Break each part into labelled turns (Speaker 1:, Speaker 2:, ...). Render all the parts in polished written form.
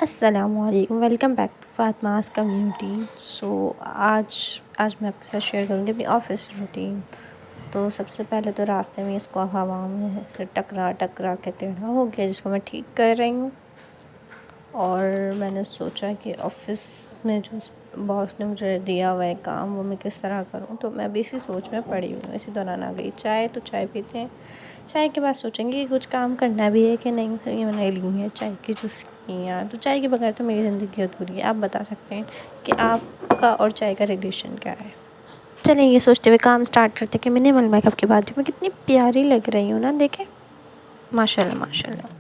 Speaker 1: अस्सलामुअलैकुम, welcome back to फ़ातिमास community. आज आज मैं आपके साथ शेयर करूँगी अपनी ऑफ़िस रूटीन। तो सबसे पहले तो रास्ते में इसको हवा में से टकरा टकरा के टेढ़ा हो गया, जिसको मैं ठीक कर रही हूँ। और मैंने सोचा कि ऑफ़िस में जो बॉस ने मुझे दिया हुआ है काम, वो मैं किस तरह करूँ। तो मैं अभी इसी सोच में पड़ी हुई हूँ। इसी दौरान आ गई चाय, तो चाय पीते हैं। चाय के बाद सोचेंगे कि कुछ काम करना भी है कि नहीं। तो ये मैंने ली है चाय की चुस्कियाँ। तो चाय के बगैर तो मेरी ज़िंदगी अधूरी है। आप बता सकते हैं कि आपका और चाय का रिलेशन क्या है। चलें ये सोचते हुए काम स्टार्ट करते कि मिनिमल मेकअप के बाद भी मैं कितनी प्यारी लग रही हूँ ना, देखें। माशाल्लाह माशाल्लाह।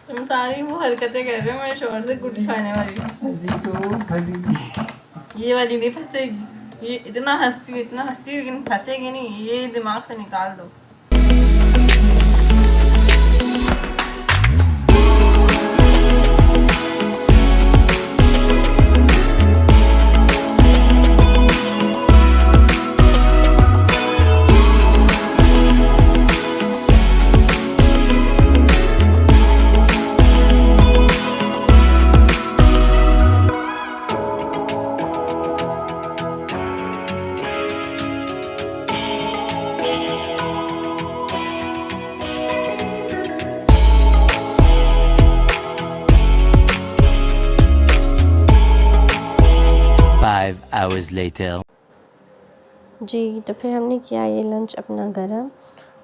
Speaker 2: तुम सारी वो हरकतें कर रहे हो मेरे शोर से गुट खाने वाली। ये वाली नहीं फंसेगी। ये इतना हंसती लेकिन फंसेगी नहीं। ये दिमाग से निकाल दो।
Speaker 3: Five hours later.
Speaker 1: जी, तो फिर हमने किया ये लंच अपना गरम,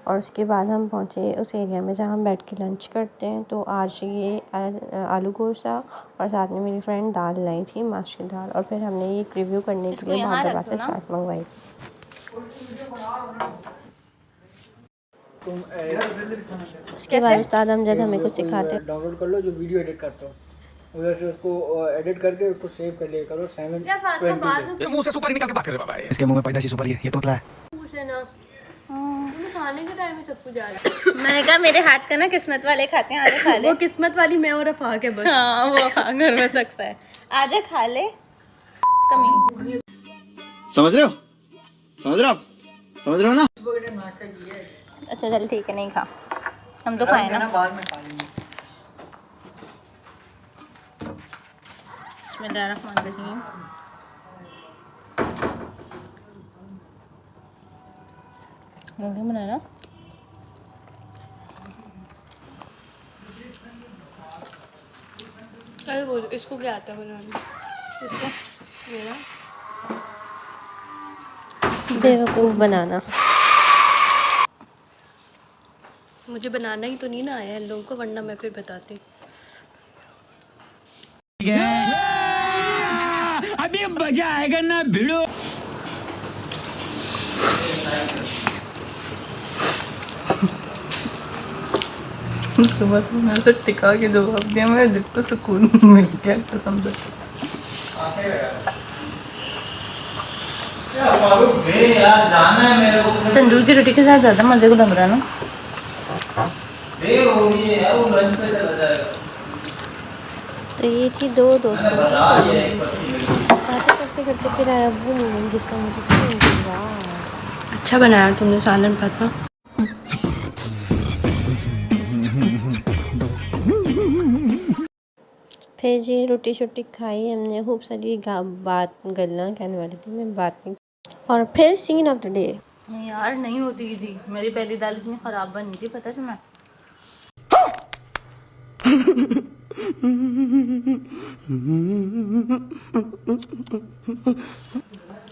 Speaker 1: और उसके बाद हम पहुँचे उस एरिया में जहाँ हम बैठ के लंच करते हैं। तो आज ये आलू गोश्त और साथ में मेरी फ्रेंड दाल लाई थी, माश की दाल। और फिर हमने ये रिव्यू करने के लिए बहुत दबा से चाट मंगवाई। उसके बाद उस्ताद अमजद हमें कुछ सिखाते हैं।
Speaker 4: डाउनलोड कर लो जो वीडियो एडिट करता हूँ, उधर से उसको एडिट करके उसको सेव कर लिया करो 720
Speaker 5: ये मुंह से सुपारी निकाल के बात कर रहे बाबा। इसके मुंह में पैदाशी सुपारी है, ये तोतला है।
Speaker 2: खाने के टाइम में सब कुछ आ रहा है।
Speaker 1: मैंने कहा मेरे हाथ का ना किस्मत वाले खाते हैं, आजा खा ले।
Speaker 2: वो किस्मत वाली मैं और अफा के बस।
Speaker 1: हाँ, वो घर में सकता है, आजा खा ले। कमी
Speaker 5: समझ रहे हो? समझ रहे हो आप? समझ रहे हो ना?
Speaker 1: अच्छा चल ठीक है, नहीं खा, हम तो खाए ना।
Speaker 4: बाद में खा लेंगे।
Speaker 1: बिस्मिल्लाहिर्रहमानिर्रहीम। मुझे बनाना
Speaker 2: अरे बोलो इसको क्या आता है बनाना? इसको मेरा
Speaker 1: बेवकूफ़ बनाना।
Speaker 2: मुझे बनाना ही तो नहीं ना आया इन लोगों को, वरना मैं फिर बताती।
Speaker 5: अभी मजा आएगा ना भिड़ो।
Speaker 2: सुबह को मैं तो टिका के जवाब दिया, मेरे दिल को सुकून मिल गया कसम से। तंदूर की रोटी के साथ ज़्यादा मज़े को लग रहा है ना।
Speaker 1: तो ये थी दो दोस्तों की बातें करते करते फिर आया वो मोमेंट जिसका मुझे था इंतज़ार।
Speaker 2: अच्छा बनाया तुमने सालन फातिमा।
Speaker 1: फिर जी रोटी शोटी खाई हमने, खूब सारी बात गल्ला कहने वाली थी, मैं बात नहीं। और फिर सीन ऑफ द डे।
Speaker 2: यार नहीं होती थी, मेरी पहली दाल इतनी ख़राब बनी थी, पता है तुम्हें?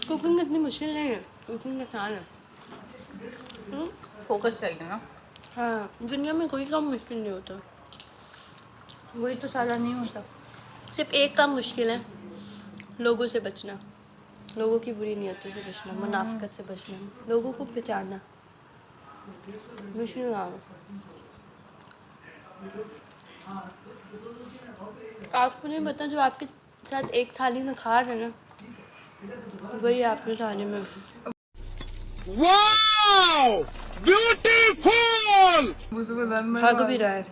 Speaker 2: कुकिंग इतनी मुश्किल नहीं है, कुकिंग आसान है। फोकस चाहिए ना। हाँ, दुनिया में कोई काम मुश्किल नहीं होता, वही तो साला नहीं होता। सिर्फ एक काम मुश्किल है, लोगों से बचना। लोगों की बुरी नीयतों से बचना, मुनाफिकत से बचना, लोगों को पहचानना मुश्किल काम है। आपको नहीं पता जो आपके साथ एक थाली में खा रहे हैं ना, वही आपके थाली में।
Speaker 5: Wow beautiful.
Speaker 2: हग भी रहा है।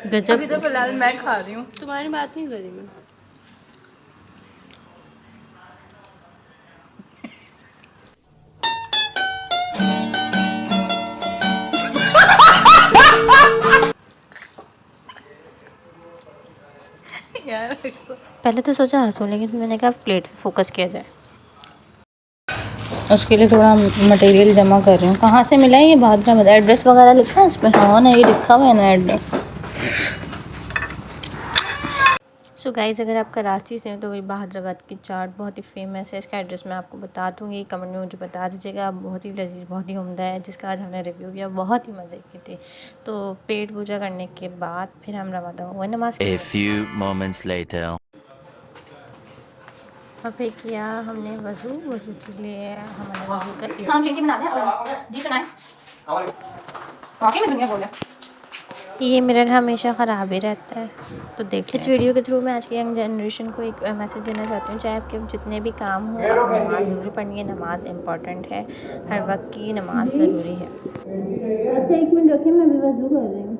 Speaker 1: गजब।
Speaker 6: अभी तो फिलहाल मैं खा रही हूँ।
Speaker 2: तुम्हारी बात नहीं करी मैं।
Speaker 6: यार
Speaker 1: पहले तो सोचा हंसूँ, लेकिन फिर मैंने कहा प्लेट पे फोकस किया जाए।
Speaker 6: उसके लिए थोड़ा मटेरियल जमा कर रही हूँ। कहाँ से मिला है ये बात में? एड्रेस वगैरह लिखा है इसमें? हाँ ना, ये लिखा हुआ है ना एड्रेस।
Speaker 1: सो गाइज़, अगर आप कराची से हैं तो वही बहादुराबाद की चाट बहुत ही फेमस है। इसका एड्रेस मैं आपको बता दूँगी, कमेंट में मुझे बता दीजिएगा। बहुत ही लजीज, बहुत ही उम्दा है, जिसका आज हमने रिव्यू किया, बहुत ही मज़े की थी। तो पेट पूजा करने के बाद फिर हम रवाना हुए नमाज़
Speaker 3: A few moments later.
Speaker 1: और फिर किया हमने वज़ू के लिए हमारे वज़ू का
Speaker 6: हाँ बना दें जी सुनाएं। वाकई में दुनिया बोल रहा है।
Speaker 1: ये मिरर हमेशा ख़राब ही रहता है। तो देख इस वीडियो के थ्रू मैं आज की यंग जनरेशन को एक मैसेज देना चाहती हूँ। चाहे आपके जितने भी काम हो, आप नमाज़ ज़रूरी पढ़नी है। नमाज़ इम्पॉर्टेंट है, हर वक्त की नमाज ज़रूरी है।
Speaker 2: अच्छा 1 मिनट रखिए, मैं भी वज़ू कर रही हूँ।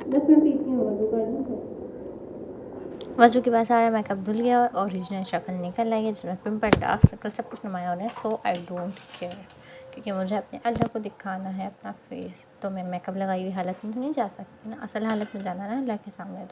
Speaker 2: 10 मिनट पीती हूँ, वज़ू कर लूँ।
Speaker 1: वज़ू के बाद सारा मेकअप धुल गया और ओरिजिनल शक्ल निकल आई है, जिसमें पिंपल, डार्क सर्कल सब कुछ नुमाया हो रहा है। सो आई डोंट केयर, क्योंकि मुझे अपने अल्लाह को दिखाना है अपना फेस। तो मैं मेकअप लगाई हुई हालत में तो नहीं जा सकती ना, असल हालत में जाना ना अल्लाह के सामने।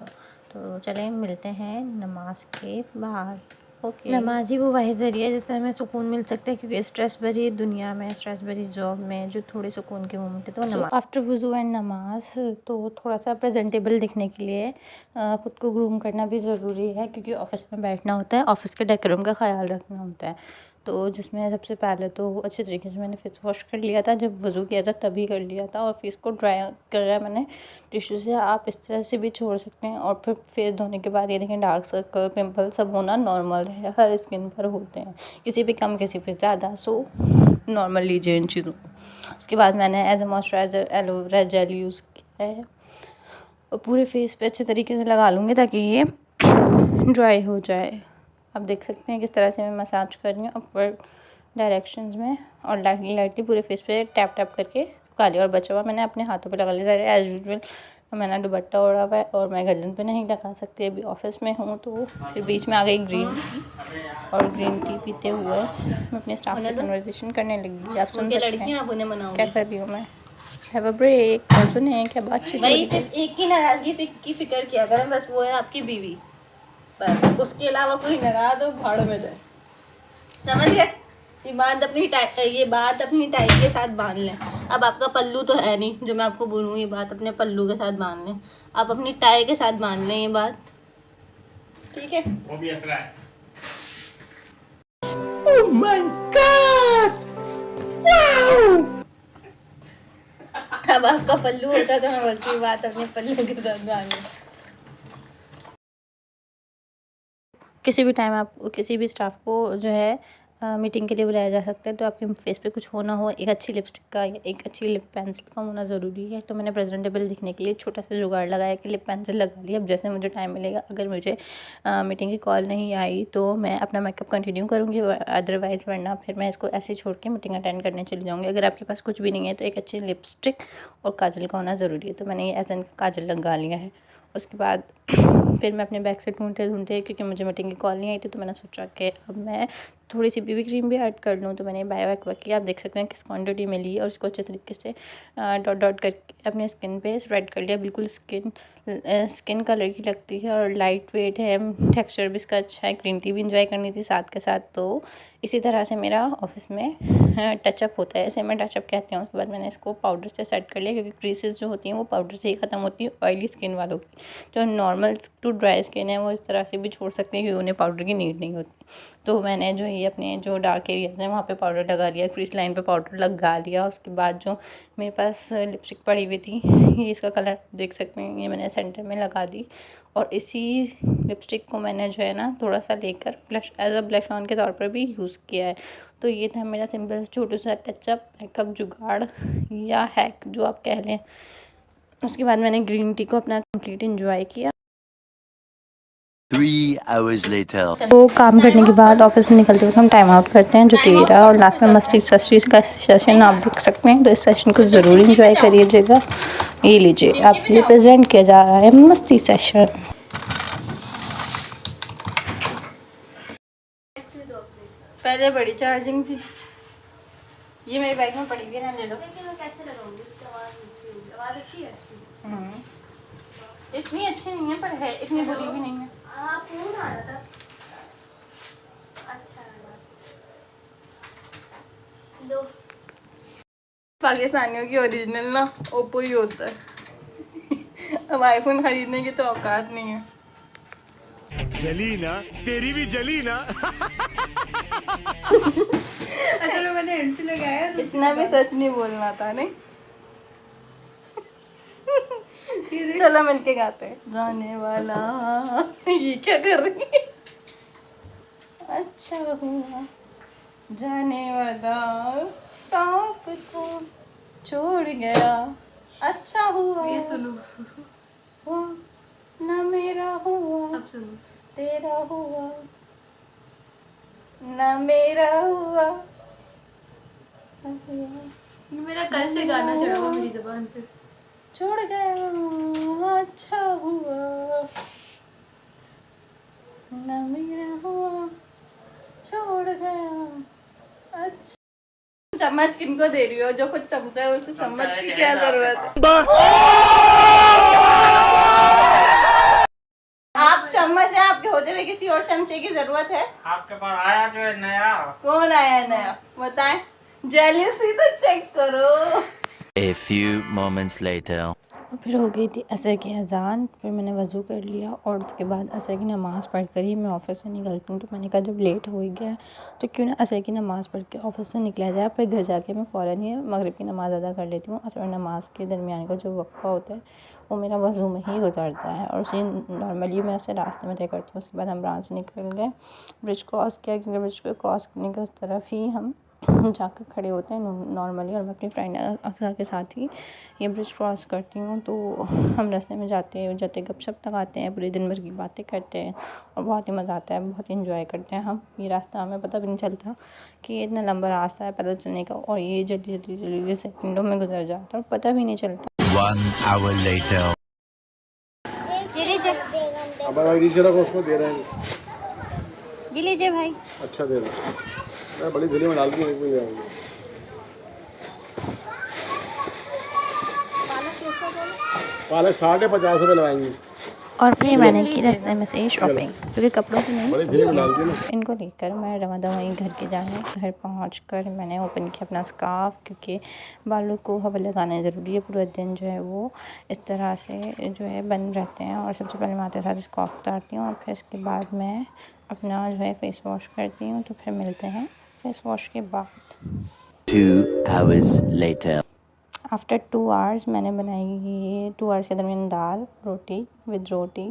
Speaker 1: तो चलें मिलते हैं नमाज के बाद। ओके। नमाज ही वो वाहिद ज़रिया है जिससे हमें सुकून मिल सकता है, क्योंकि स्ट्रेस भरी दुनिया में, स्ट्रेस भरी जॉब में जो थोड़ी सुकून के मोमेंट है तो नमाज। आफ्टर वज़ू एंड नमाज तो थोड़ा सा प्रेजेंटेबल दिखने के लिए ख़ुद को ग्रूम करना भी ज़रूरी है, क्योंकि ऑफ़िस में बैठना होता है, ऑफ़िस के डेकोरम का ख़्याल रखना होता है। तो जिसमें सबसे पहले तो अच्छे तरीके से मैंने फेस वॉश कर लिया था, जब वज़ू किया था तभी कर लिया था, और फेस को ड्राई कर रहा है मैंने टिश्यू से। आप इस तरह से भी छोड़ सकते हैं। और फिर फेस धोने के बाद ये देखें, डार्क सर्कल, पिंपल सब होना नॉर्मल है, हर स्किन पर होते हैं, किसी पे कम किसी पे ज़्यादा। सो नॉर्मल लीजिए इन चीज़ों को। उसके बाद मैंने as a moisturiser aloe vera gel use किया है, और पूरे फेस पे अच्छे तरीके से लगा लूँगी ताकि ये ड्राई हो जाए। आप देख सकते हैं किस तरह से मैं मसाज कर रही हूँ अपवर्ड डायरेक्शंस में, और लाइटली पूरे फेस पे टैप टैप करके सुखा लिया। और बचा हुआ मैंने अपने हाथों पे लगा लिया सारे एज यूजुअल। मैंने दुपट्टा ओढ़ा हुआ है और मैं गर्दन पे नहीं लगा सकती, अभी ऑफिस में हूँ। तो फिर बीच में आ गई ग्रीन टी, और ग्रीन टी पीते हुए मैं अपने स्टाफ से कन्वर्सेशन करने लगी। आप सुन सकते हैं क्या कर रही हूँ मैं। हैव अ ब्रेक और सुने क्या बातचीत हो रही है।
Speaker 6: एक ही नाराज़गी की फिक्र किया करें, बस वो है आपकी बीवी, बस उसके अलावा कोई नाराज़ हो भाड़ में जाए, समझ गए? ये बात अपनी टाई के साथ बांध लें। अब आपका पल्लू तो है नहीं जो मैं आपको बोलूँ, ये बात अपने पल्लू के साथ बांध लें। आप अपनी टाई के साथ बांध लें ये बात, ठीक है? वो भी असरा है। Oh my God, wow! अब आपका पल्लू होता तो मैं बोलती बात अपने पल्लू के साथ बांध लें।
Speaker 1: किसी भी टाइम आप किसी भी स्टाफ को जो है मीटिंग के लिए बुलाया जा सकता है, तो आपके फेस पे कुछ होना हो, एक अच्छी लिपस्टिक का या एक अच्छी लिप पेंसिल का होना ज़रूरी है। तो मैंने प्रेजेंटेबल दिखने के लिए छोटा सा जुगाड़ लगाया कि लिप पेंसिल लगा ली। अब जैसे मुझे टाइम मिलेगा, अगर मुझे मीटिंग की कॉल नहीं आई तो मैं अपना मेकअप कंटिन्यू करूँगी, अदरवाइज़ वरना फिर मैं इसको ऐसे छोड़ के मीटिंग अटेंड करने चली जाऊँगी। अगर आपके पास कुछ भी नहीं है तो एक अच्छी लिपस्टिक और काजल का होना ज़रूरी है। तो मैंने ये एसन का काजल लगा लिया है। उसके बाद फिर मैं अपने बैग से ढूंढते क्योंकि मुझे मीटिंग की कॉल नहीं आई थी, तो मैंने सोचा कि अब मैं थोड़ी सी बीबी क्रीम भी ऐड कर लूँ। तो मैंने बायो एक्वा की, आप देख सकते हैं किस क्वांटिटी में ली, और इसको अच्छे तरीके से डॉट डॉट करके अपने स्किन पे स्प्रेड कर लिया। बिल्कुल स्किन कलर की लगती है और लाइट वेट है, टेक्सचर भी इसका अच्छा है। ग्रीन टी भी इंजॉय करनी थी साथ के साथ। तो इसी तरह से मेरा ऑफिस में टचअप होता है, इसे मैं टचअप कहते हैं। उसके बाद मैंने इसको पाउडर से सेट कर लिया, क्योंकि क्रीसेस जो होती हैं वो पाउडर से ही ख़त्म होती है। ऑयली स्किन वालों की, जो नॉर्मल टू ड्राई स्किन है वो इस तरह से भी छोड़ सकते हैं, क्योंकि उन्हें पाउडर की नीड नहीं होती। तो मैंने जो ये अपने जो डार्क एरियाज हैं वहाँ पे पाउडर लगा लिया, क्रीज लाइन पे पाउडर लगा लिया। उसके बाद जो मेरे पास लिपस्टिक पड़ी हुई थी, ये इसका कलर देख सकते हैं, ये मैंने सेंटर में लगा दी। और इसी लिपस्टिक को मैंने जो है ना थोड़ा सा लेकर blush as a blush on के तौर पर भी यूज़ किया है। तो ये था मेरा सिंपल छोटा सा टचअप, मेकअप जुगाड़ या हैक जो आप कह लें। उसके बाद मैंने ग्रीन टी को अपना कंप्लीट एंजॉय किया।
Speaker 3: 3 hours later.
Speaker 1: तो काम करने के बाद ऑफिस से निकलते वक्त हम टाइम आउट करते हैं जो कि रहा, और लास्ट में मस्ती सस्ती का सेशन आप देख सकते हैं। तो इस सेशन को ज़रूर एंजॉय करिएगा। ये लीजिए आपके लिए प्रेजेंट किया जा रहा है मस्ती सेशन। पहले बड़ी चार्जिंग थी, ये मेरी बाइक में पड़ी हुई है ना, ले लो। इतनी अच्छी नहीं है पर है, इतनी बुरी भी नहीं है। पाकिस्तानियों की ओरिजिनल ना ओप्पो ही होता है। अब आईफोन खरीदने की तो औकात नहीं है।
Speaker 7: जली ना, तेरी भी जली ना।
Speaker 2: अच्छा मैंने एंटी लगाया
Speaker 1: इतना भी सच नहीं बोलना था, नहीं। चलो मिलके गाते हैं। जाने वाला ये क्या कर रही है? अच्छा हुआ जाने वाला सांप को छोड़ गया, अच्छा हुआ
Speaker 2: ये सुनो,
Speaker 1: हुआ ना मेरा हुआ
Speaker 2: अब सुनो।
Speaker 1: तेरा हुआ ना मेरा हुआ।
Speaker 2: ये मेरा कल से गाना चढ़ा हुआ मेरी ज़ुबान पे।
Speaker 1: छोड़ गया अच्छा हुआ ना मेरा हुआ, छोड़ गया अच्छा। चम्मच किनको दे रही हो? जो खुद चमचा है उसे चम्मच की क्या जरूरत है? आप चम्मच है, आपके होते हुए किसी और चमचे की जरूरत है?
Speaker 4: आपके पास आया जो है नया।
Speaker 1: कौन आया है नया बताएं? जेलिसी तो चेक करो।
Speaker 3: A few moments later.
Speaker 1: फिर हो गई थी असर की अज़ान, फिर मैंने वज़ू कर लिया और उसके बाद असर की नमाज़ पढ़ कर ही मैं ऑफ़िस से निकलती हूँ। तो मैंने कहा जब लेट हो ही गया तो क्यों ना असर की नमाज़ पढ़ के ऑफ़िस से निकला जाए। फिर घर जाके मैं फ़ौरन ही मगरिब की नमाज़ अदा कर लेती हूँ। असर नमाज़ के दरमियान का जो वक्फ़ा होता है वो मेरा वज़ू में ही गुजरता है, और उसी नॉर्मली मैं उसे रास्ते में तय करती हूँ। उसके बाद हम ब्रांच से निकल गए, ब्रिज क्रॉस किया, क्योंकि ब्रिज को क्रॉस करने के उस तरफ ही हम जाकर खड़े होते हैं नॉर्मली। और मैं अपनी फ्रेंड अक्सा के साथ ही ये ब्रिज क्रॉस करती हूँ। तो हम रास्ते में जाते गपशप लगाते हैं, पूरे दिन भर की बातें करते हैं और बहुत ही मज़ा आता है, बहुत इंजॉय करते हैं हम। ये रास्ता हमें पता भी नहीं चलता कि ये इतना लंबा रास्ता है पैदल चलने का, और ये जल्दी सेकंडों में गुजर जाता है और पता भी नहीं चलता।
Speaker 3: 1 hour later.
Speaker 1: ये लीजिए,
Speaker 7: अब भाई नीचे को उसको दे रहे हैं।
Speaker 1: ये लीजिए भाई।
Speaker 7: अच्छा दे रहा है, मैं बड़ी थैली में डाल दूँ, एक में ले आऊँगी। पालक 50 लगाएंगे।
Speaker 1: और फिर मैंने की रास्ते में से शॉपिंग, क्योंकि कपड़ों की नहीं
Speaker 7: बड़ी थैली में डाल दिया ना।
Speaker 1: इनको लेकर मैं रवा वहीं घर के जाने घर पहुंचकर मैंने ओपन किया अपना स्कार्फ, क्योंकि बालों को हवा लगाना ज़रूरी है। पूरा दिन जो है वो इस तरह से जो है बंद रहते हैं। और सबसे पहले मैं आते साथ स्कार्फ उतारती हूँ और फिर इसके बाद मैं अपना जो है फेस वॉश करती हूँ। तो फिर मिलते हैं फेस वॉश के बाद।
Speaker 3: 2 hours later.
Speaker 1: आफ्टर 2 आवर्स मैंने बनाई ये 2 आवर्स के दरमियान दाल रोटी विद रोटी,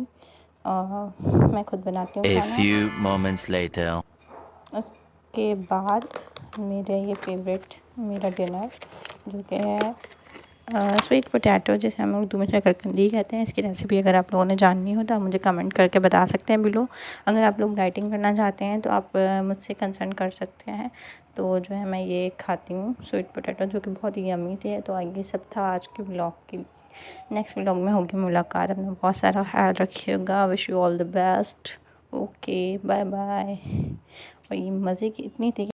Speaker 1: मैं खुद बनाती हूँ
Speaker 3: A
Speaker 1: खाना।
Speaker 3: few moments later.
Speaker 1: उसके बाद मेरे ये फेवरेट मेरा डिनर जो कि है स्वीट पोटैटो, जिसे हम उर्दू में शकरकंदी कहते हैं। इसकी रेसिपी अगर आप लोगों ने जाननी हो तो आप मुझे कमेंट करके बता सकते हैं बिलो। अगर आप लोग डाइटिंग करना चाहते हैं तो आप मुझसे कंसल्ट कर सकते हैं। तो जो है मैं ये खाती हूँ स्वीट पोटैटो, जो कि बहुत ही यम्मी थे। तो ये सब था आज के व्लॉग के लिए। नेक्स्ट व्लॉग में होगी मुलाकात। अपना बहुत सारा ख्याल रखिएगा। Wish you all the best. Okay bye bye. और ये मज़े की इतनी थी